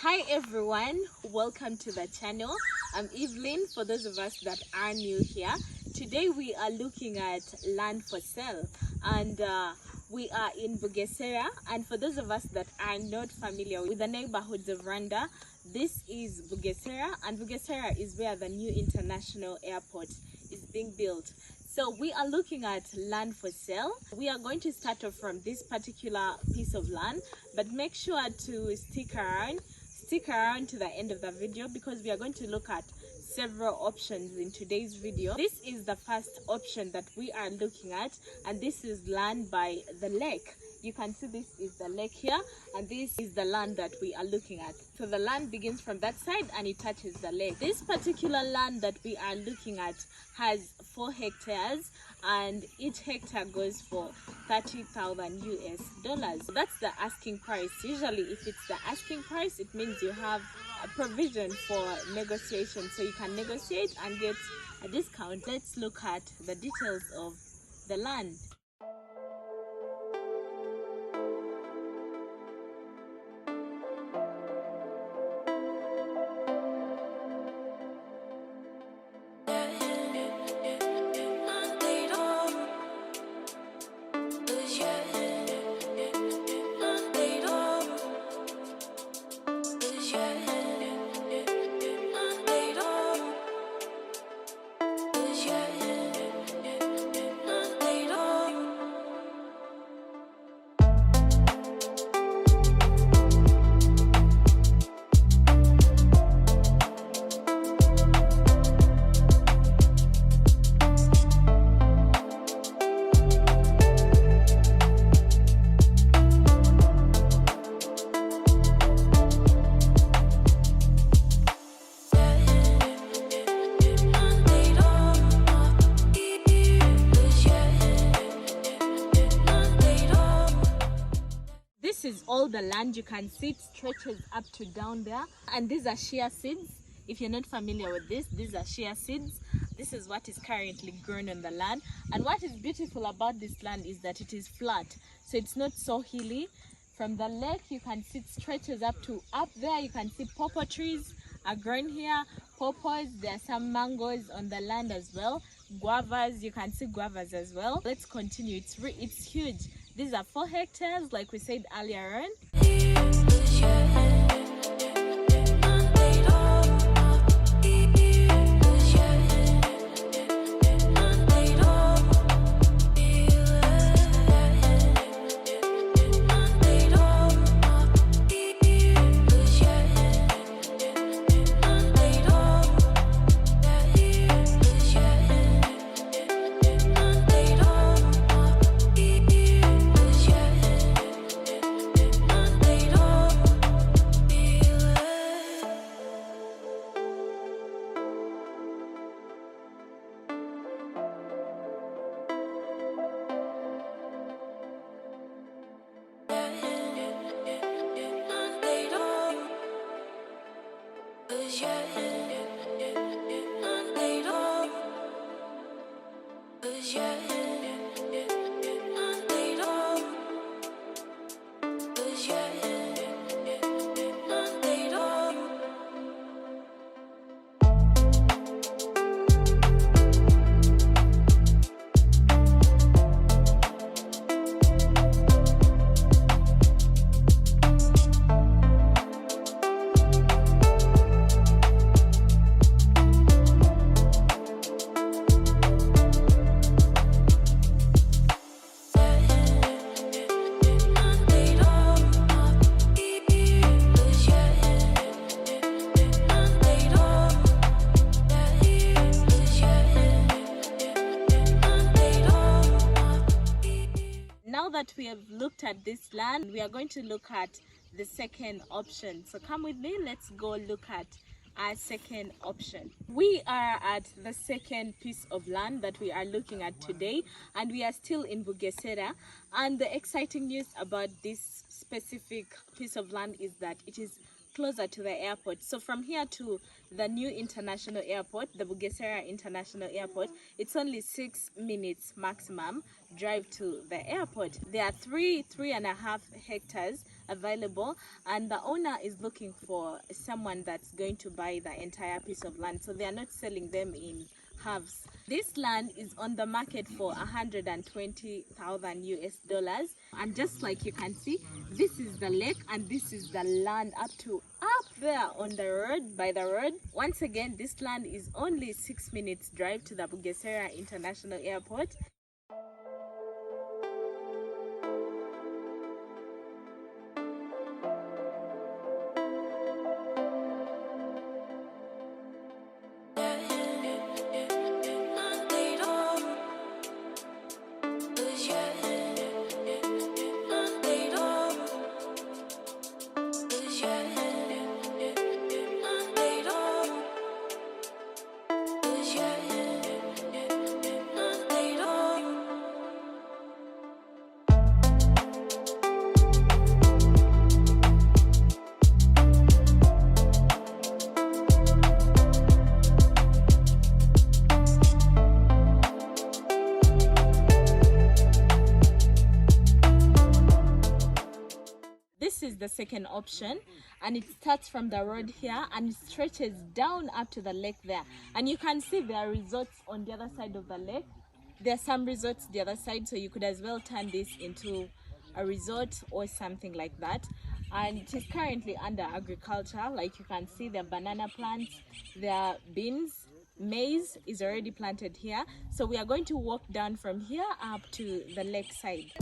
Hi everyone, welcome to the channel. I'm Evelyn. For those of us that are new here, today we are looking at land for sale, and we are in Bugesera. And for those of us that are not familiar with the neighborhoods of Rwanda, this is Bugesera, and Bugesera is where the new international airport is being built. So we are looking at land for sale. We are going to start off from this particular piece of land, but make sure to stick around to the end of the video, because we are going to look at several options in today's video. This is the first option that we are looking at, and this is land by the lake. You can see this is the lake here, and this is the land that we are looking at. So the land begins from that side and it touches the lake. This particular land that we are looking at has 4 hectares, and each hectare goes for $30,000 US. So that's the asking price. Usually if it's the asking price, it means you have a provision for negotiation, so you can negotiate and get a discount. Let's look at the details of the land. This is all the land. You can see it stretches up to down there, and these are shea seeds. If you're not familiar with this, these are shea seeds. This is what is currently grown on the land, and what is beautiful about this land is that it is flat, so it's not so hilly. From the lake you can see it stretches up there. You can see pawpaw trees are grown here, pawpaws. There are some mangoes on the land as well, guavas. You can see guavas as well. Let's continue. It's huge. These are 4 hectares, like we said earlier on. Now that we have looked at this land, we are going to look at the second option. So come with me, let's go look at our second option. We are at the second piece of land that we are looking at today, and we are still in Bugesera. And the exciting news about this specific piece of land is that it is closer to the airport. So from here to the new international airport, the Bugesera International Airport, it's only 6 minutes maximum drive to the airport. There are 3.5 hectares available, and the owner is looking for someone that's going to buy the entire piece of land, so they are not selling them in halves. This land is on the market for 120,000 US dollars, and just like you can see, this is the lake and this is the land up there on the road, by the road. Once again, this land is only 6 minutes drive to the Bugesera International Airport. This is the second option, and it starts from the road here and it stretches down up to the lake there, and you can see there are resorts on the other side of the lake. There are some resorts the other side, so you could as well turn this into a resort or something like that. And it is currently under agriculture. Like you can see, there are banana plants, there are beans, maize is already planted here. So we are going to walk down from here up to the lakeside.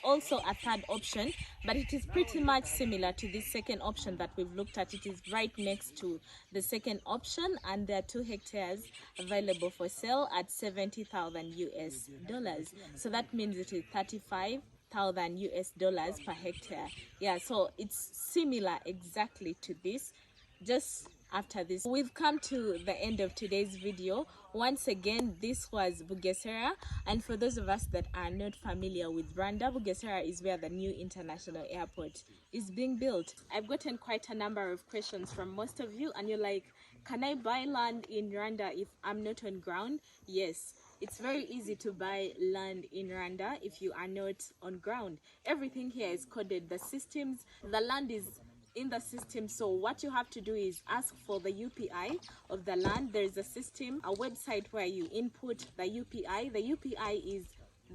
Also a third option, but it is pretty much similar to this second option that we've looked at. It is right next to the second option, and there are 2 hectares available for sale at 70,000 US dollars. So that means it is 35,000 US dollars per hectare. Yeah, so it's similar exactly to this. Just after this, we've come to the end of today's video. Once again, this was Bugesera, and for those of us that are not familiar with RWANDA, Bugesera is where the new international airport is being built. I've gotten quite a number of questions from most of you, and you're like, can I buy land in RWANDA if I'm not on ground? Yes, It's very easy to buy land in Rwanda if you are not on ground. Everything here is coded. The land is in the system. So what you have to do is ask for the UPI of the land. There's a system, a website where you input the UPI. The UPI is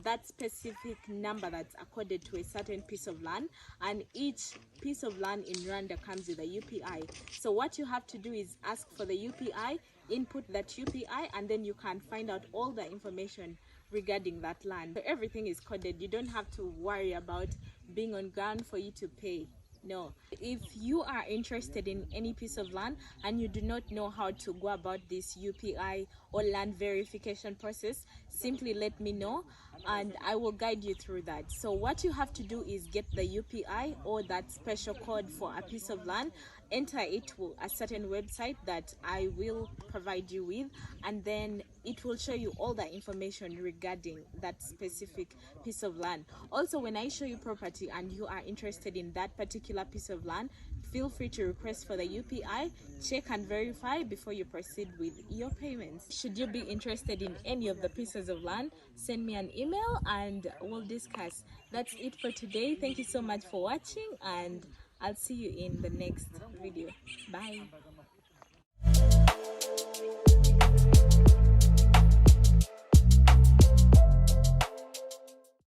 that specific number that's accorded to a certain piece of land, and each piece of land in Rwanda comes with a UPI. So what you have to do is ask for the UPI, input that UPI, and then you can find out all the information regarding that land. So everything is coded. You don't have to worry about being on ground for you to pay. No. If you are interested in any piece of land and you do not know how to go about this UPI or land verification process, simply let me know and I will guide you through that. So what you have to do is get the UPI or that special code for a piece of land, enter it to a certain website that I will provide you with, and then it will show you all the information regarding that specific piece of land. Also, when I show you property and you are interested in that particular piece of land, feel free to request for the UPI, check and verify before you proceed with your payments. Should you be interested in any of the pieces of land, send me an email and we'll discuss. That's it for today. Thank you so much for watching, and I'll see you in the next video. Bye.